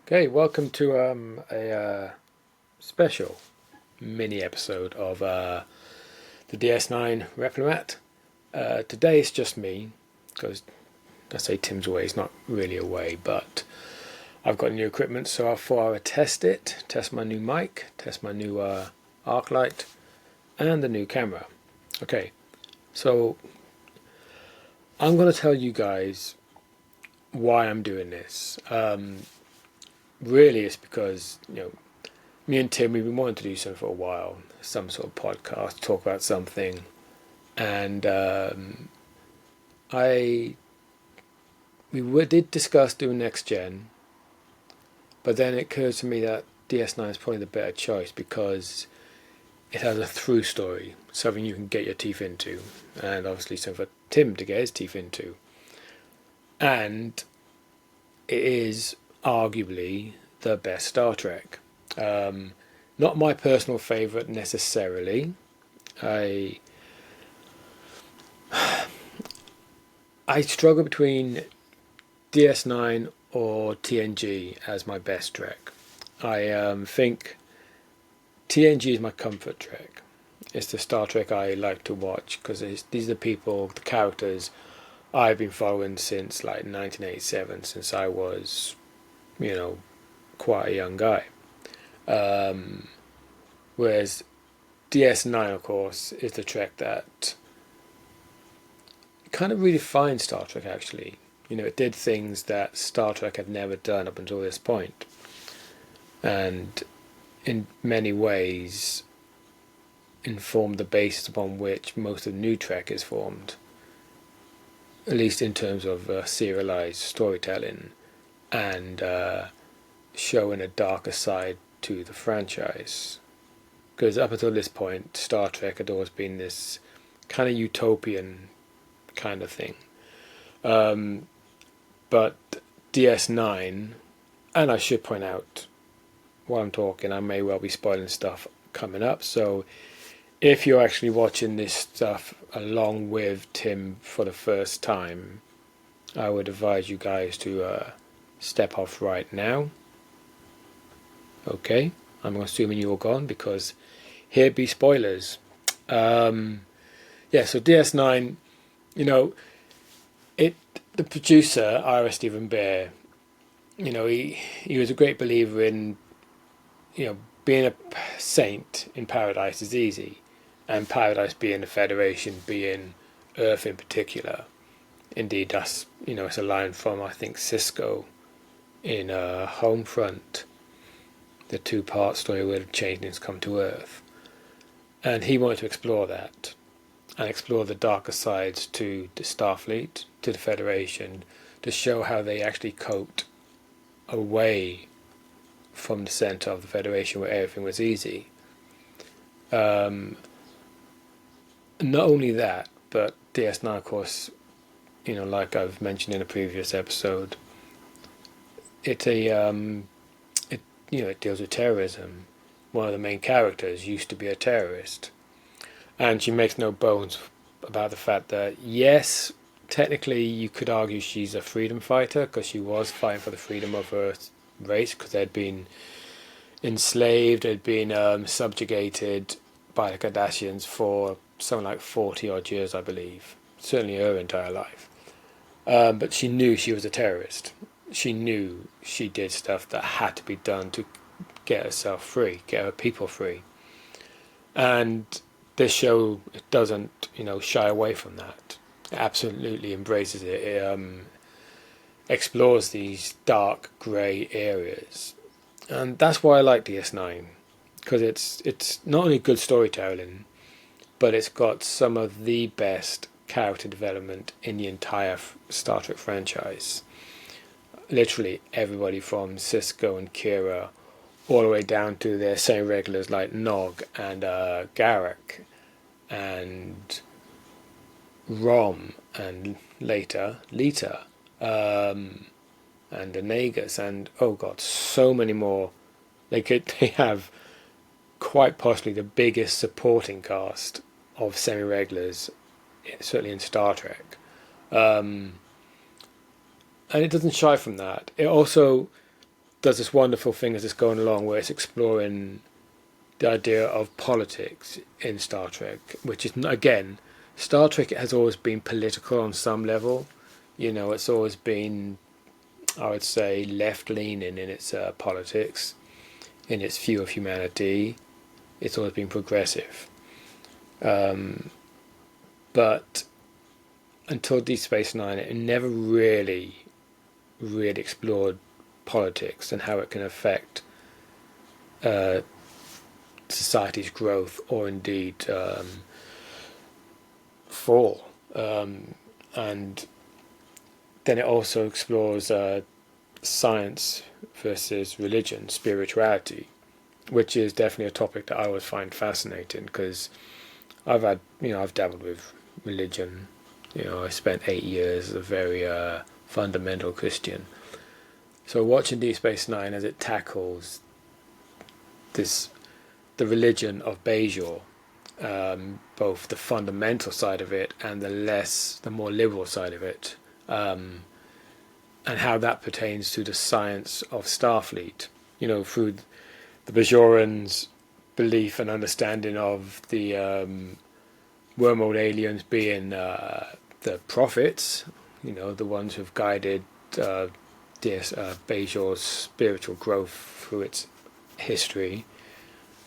Okay, welcome to a special mini episode of the DS9 Replimat. Today it's just me, because I say Tim's away, he's not really away, but I've got new equipment, so I thought I would test it, test my new mic, test my new arc light, and the new camera. Okay, so I'm going to tell you guys why I'm doing this. Really, it's because me and Tim, we've been wanting to do something for a while, some sort of podcast, talk about something, and I did discuss doing next gen, but then it occurred to me that DS9 is probably the better choice because it has a through story, something you can get your teeth into, and obviously something for Tim to get his teeth into, and it is arguably the best Star Trek. Not my personal favourite necessarily. I I struggle between DS9 or TNG as my best Trek. I think TNG is my comfort Trek. It's the Star Trek I like to watch because these are the people, the characters I've been following since like 1987, since I was, quite a young guy. Whereas DS9, of course, is the Trek that kind of redefined Star Trek, actually. It did things that Star Trek had never done up until this point. And in many ways, informed the basis upon which most of New Trek is formed, at least in terms of serialized storytelling and showing a darker side to the franchise. Because up until this point, Star Trek had always been this kind of utopian kind of thing. But DS9, and I should point out while I'm talking, I may well be spoiling stuff coming up. So if you're actually watching this stuff along with Tim for the first time, I would advise you guys to step off right now. Okay, I'm assuming you're gone because here be spoilers. So DS9, you know, it the producer Ira Stephen Bear, he was a great believer in being a saint in paradise is easy, and paradise being the Federation, being Earth in particular. Indeed, that's it's a line from I think Cisco in Homefront, the two-part story where the changelings come to Earth, and he wanted to explore that and explore the darker sides to the Starfleet, to the Federation, to show how they actually coped away from the centre of the Federation where everything was easy. Not only that, but DS9, of course, like I've mentioned in a previous episode, it deals with terrorism. One of the main characters used to be a terrorist, and she makes no bones about the fact that yes, technically you could argue she's a freedom fighter because she was fighting for the freedom of her race because they'd been enslaved, they'd been subjugated by the Kardashians for something like 40 odd years, I believe, certainly her entire life. But she knew she was a terrorist. She knew she did stuff that had to be done to get herself free, get her people free. And this show doesn't, shy away from that. It absolutely embraces it. It explores these dark grey areas, and that's why I like DS9 because it's not only good storytelling, but it's got some of the best character development in the entire Star Trek franchise. Literally everybody from Cisco and Kira all the way down to their same regulars like Nog and Garak and Rom and later Lita and the Nagus and oh god, so many more. They have quite possibly the biggest supporting cast of semi-regulars, certainly in Star Trek. And it doesn't shy from that. It also does this wonderful thing as it's going along, where it's exploring the idea of politics in Star Trek, which is, again, Star Trek has always been political on some level. It's always been, I would say, left-leaning in its politics, in its view of humanity. It's always been progressive. But until Deep Space Nine, it never really explored politics and how it can affect society's growth, or indeed fall. And then it also explores science versus religion, spirituality, which is definitely a topic that I always find fascinating, because I've dabbled with religion. I spent 8 years as a very fundamental Christian. So watching Deep Space Nine as it tackles the religion of Bajor, both the fundamental side of it and the more liberal side of it, and how that pertains to the science of Starfleet. Through the Bajorans' belief and understanding of the wormhole aliens being the prophets, the ones who've guided Bajor's spiritual growth through its history,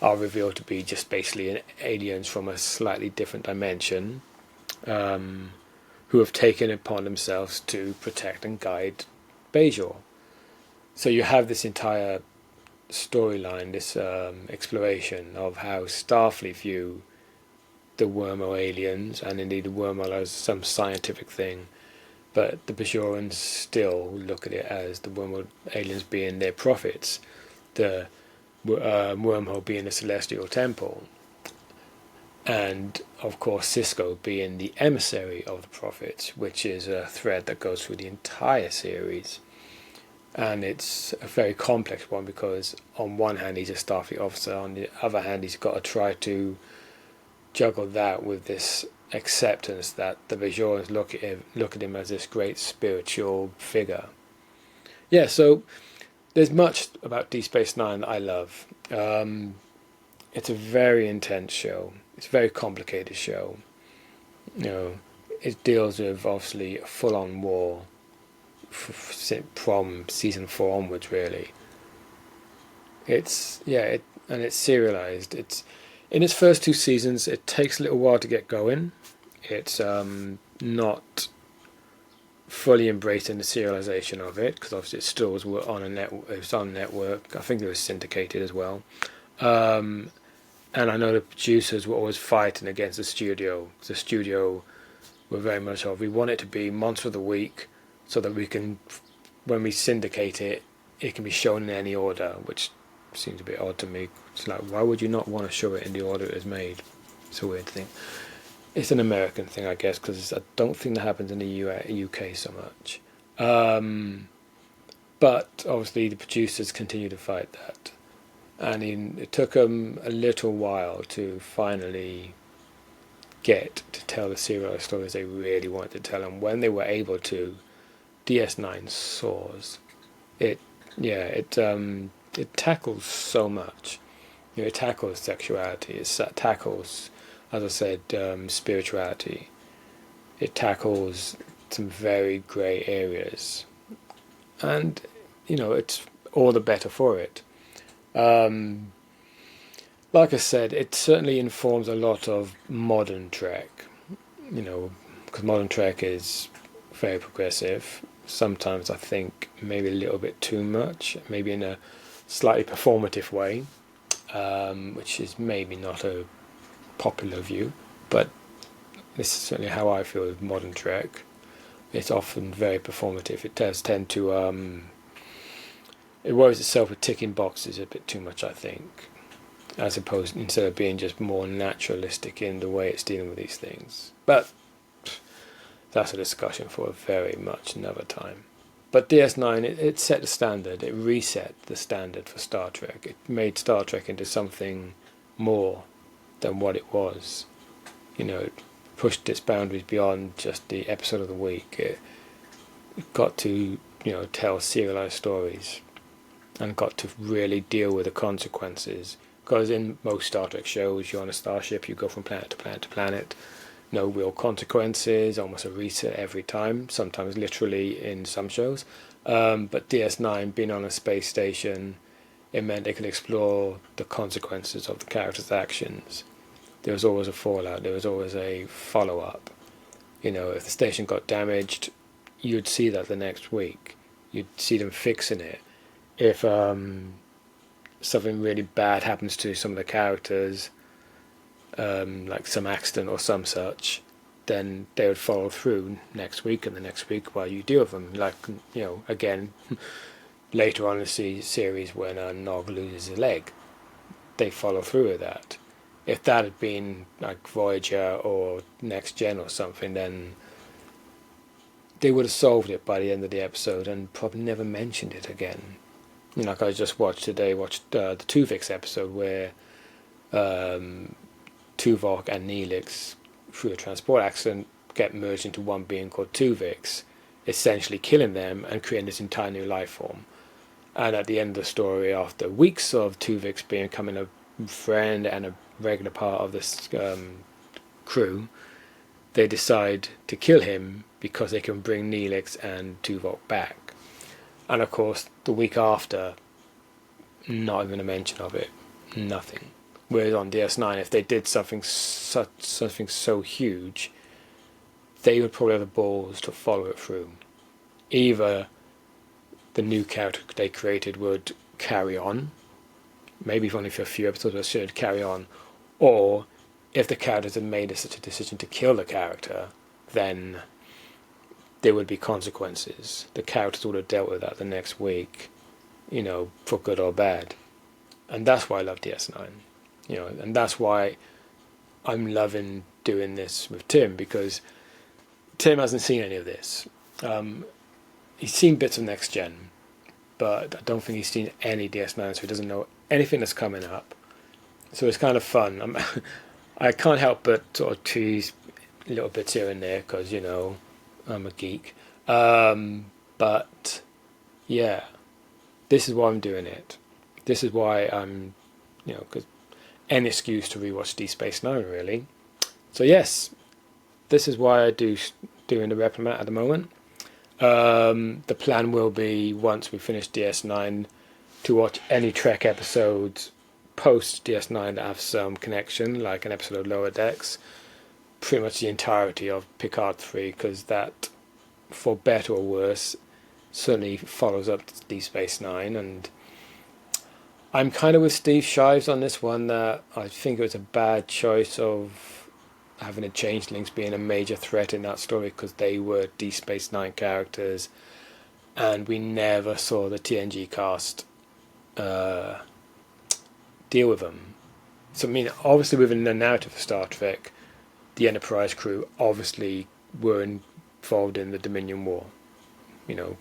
are revealed to be just basically aliens from a slightly different dimension, who have taken it upon themselves to protect and guide Bajor. So you have this entire storyline, this exploration of how Starfleet view the wormhole aliens, and indeed the wormhole as some scientific thing, but the Bajorans still look at it as the wormhole aliens being their prophets, the wormhole being the celestial temple, and of course Cisco being the emissary of the prophets, which is a thread that goes through the entire series. And it's a very complex one, because on one hand he's a Starfleet officer, on the other hand he's got to try to juggle that with this acceptance that the Bajorans look at him as this great spiritual figure. Yeah, so there's much about Deep Space Nine that I love. It's a very intense show. It's a very complicated show. It deals with obviously a full-on war from season 4 onwards, really. It's serialized. It's in its first 2 seasons. It takes a little while to get going. It's not fully embracing the serialization of it, because obviously it still was on a network. It was on network. I think it was syndicated as well. And I know the producers were always fighting against the studio. The studio were very much we want it to be Monster of the Week, so that we can, when we syndicate it, it can be shown in any order, which seems a bit odd to me. It's like, why would you not want to show it in the order it was made? It's a weird thing. It's an American thing, I guess, because I don't think that happens in the UK so much. But obviously the producers continue to fight that. And it took them a little while to finally get to tell the serial stories they really wanted to tell. And when they were able to, DS9 soars. It tackles so much. It tackles sexuality. It tackles, as I said, spirituality. It tackles some very grey areas, and it's all the better for it. Like I said, it certainly informs a lot of modern Trek. Because modern Trek is very progressive. Sometimes I think maybe a little bit too much, maybe in a slightly performative way, which is maybe not a popular view, but this is certainly how I feel with modern Trek. It's often very performative. It does tend to it worries itself with ticking boxes a bit too much, I think, instead of being just more naturalistic in the way it's dealing with these things. But that's a discussion for a very much another time. But DS9, it set the standard. It reset the standard for Star Trek. It made Star Trek into something more than what it was. It pushed its boundaries beyond just the episode of the week. It got to tell serialized stories. and got to really deal with the consequences. Because in most Star Trek shows, you're on a starship, you go from planet to planet to planet, no real consequences, almost a reset every time, sometimes literally in some shows. But DS9, being on a space station, it meant they could explore the consequences of the characters' actions. There was always a fallout, there was always a follow-up. You know, if the station got damaged, you'd see that the next week. You'd see them fixing it. If something really bad happens to some of the characters, like some accident or some such, then they would follow through next week and the next week while you deal with them. Like, you know, again, later on in the series when Nog loses a leg, they follow through with that. If that had been like Voyager or Next Gen or something, then they would have solved it by the end of the episode and probably never mentioned it again. You know, like I just watched the Tuvix episode where Tuvok and Neelix, through a transport accident, get merged into one being called Tuvix, essentially killing them and creating this entire new life form. And at the end of the story, after weeks of Tuvix becoming a friend and a regular part of this crew, they decide to kill him because they can bring Neelix and Tuvok back. And of course, the week after, not even a mention of it, nothing. Whereas on DS9, if they did something so huge, they would probably have the balls to follow it through. Either the new character they created would carry on, maybe only for a few episodes, but should carry on, or if the characters had made such a decision to kill the character, then there would be consequences. The characters would have dealt with that the next week, you know, for good or bad. And that's why I love DS9. You know, and that's why I'm loving doing this with Tim, because Tim hasn't seen any of this. He's seen bits of Next Gen, but I don't think he's seen any DS9, so he doesn't know anything that's coming up. So it's kind of fun. I can't help but sort of tease little bits here and there because, you know, I'm a geek. But yeah, this is why I'm doing it. This is why I'm, you know, because any excuse to rewatch Deep Space Nine, really. So yes, this is why I doing the Replimat at the moment. The plan will be, once we finish DS9, to watch any Trek episodes post DS9 that have some connection, like an episode of Lower Decks, pretty much the entirety of Picard 3, because that, for better or worse, certainly follows up Deep Space Nine. And I'm kind of with Steve Shives on this one, that I think it was a bad choice of having the Changelings being a major threat in that story, because they were Deep Space Nine characters and we never saw the TNG cast deal with them. So I mean, obviously within the narrative of Star Trek, the Enterprise crew obviously were involved in the Dominion War. You know,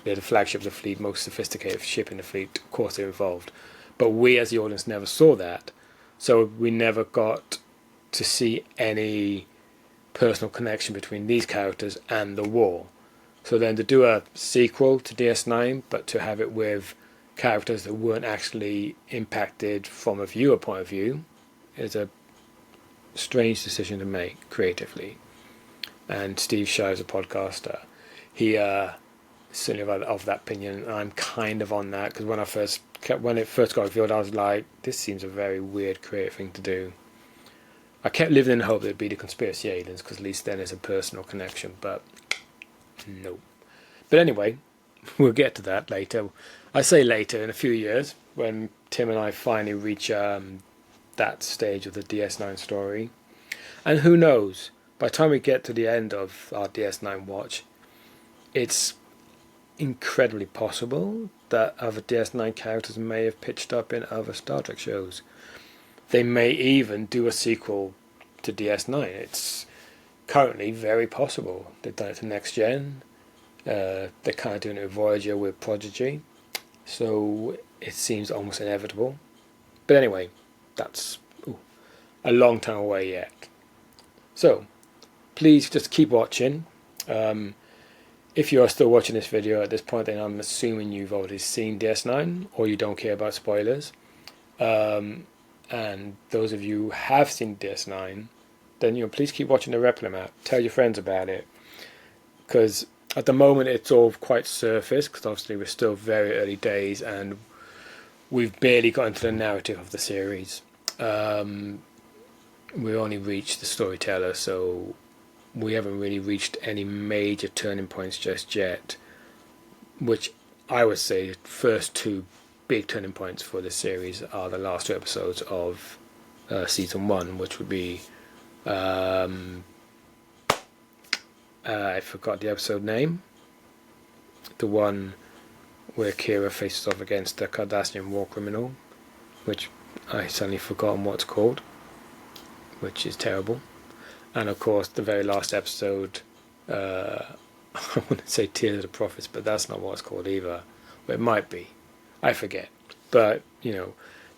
they're the flagship of the fleet, most sophisticated ship in the fleet. Of course they're involved. But we as the audience never saw that. So we never got to see any personal connection between these characters and the war. So then to do a sequel to DS9, but to have it with characters that weren't actually impacted from a viewer point of view, is a strange decision to make creatively. And Steve Shives, a podcaster, he certainly of that opinion, and I'm kind of on that, because when it first got revealed, I was like, this seems a very weird creative thing to do. I kept living in the hope that it'd be the conspiracy aliens, because at least then there's a personal connection, but no. But anyway, we'll get to that later. I say later, in a few years, when Tim and I finally reach that stage of the DS9 story. And who knows, by the time we get to the end of our DS9 watch, it's incredibly possible that other DS9 characters may have pitched up in other Star Trek shows. They may even do a sequel to DS9. It's currently very possible. They've done it to Next Gen. They're kind of doing it with Voyager with Prodigy. So it seems almost inevitable. But anyway, that's a long time away yet. So please just keep watching. If you are still watching this video at this point, then I'm assuming you've already seen DS9 or you don't care about spoilers. And those of you who have seen DS9, then please keep watching the Replimat. Tell your friends about it, because at the moment it's all quite surface, because obviously we're still very early days and we've barely got into the narrative of the series. We only reached the storyteller, so we haven't really reached any major turning points just yet, which I would say the first two big turning points for this series are the last two episodes of season 1, which would be I forgot the episode name, the one where Kira faces off against the Cardassian war criminal, which I suddenly forgotten what it's called, which is terrible. And of course the very last episode, I want to say Tears of the Prophets, but that's not what it's called either. But it might be, I forget. But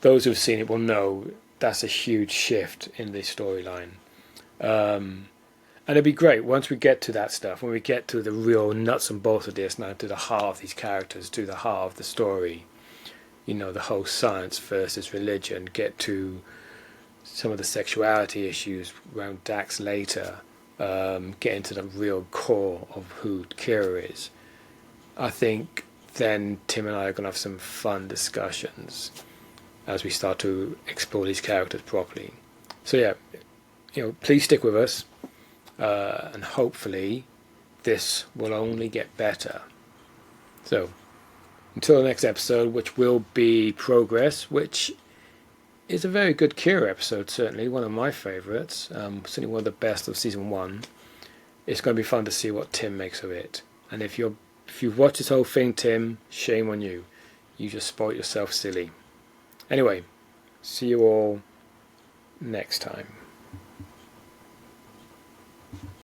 those who've seen it will know that's a huge shift in the storyline. And it'd be great once we get to that stuff, when we get to the real nuts and bolts of DS9, to the heart of these characters, to the heart of the story, the whole science versus religion, get to some of the sexuality issues around Dax later, get into the real core of who Kira is. I think then Tim and I are going to have some fun discussions as we start to explore these characters properly. So yeah, please stick with us, and hopefully this will only get better. So until the next episode, which will be Progress, which is a very good Kira episode, certainly one of my favourites, certainly one of the best of season 1. It's going to be fun to see what Tim makes of it. And if you've watched this whole thing, Tim, shame on you. You just spoilt yourself silly. Anyway, see you all next time.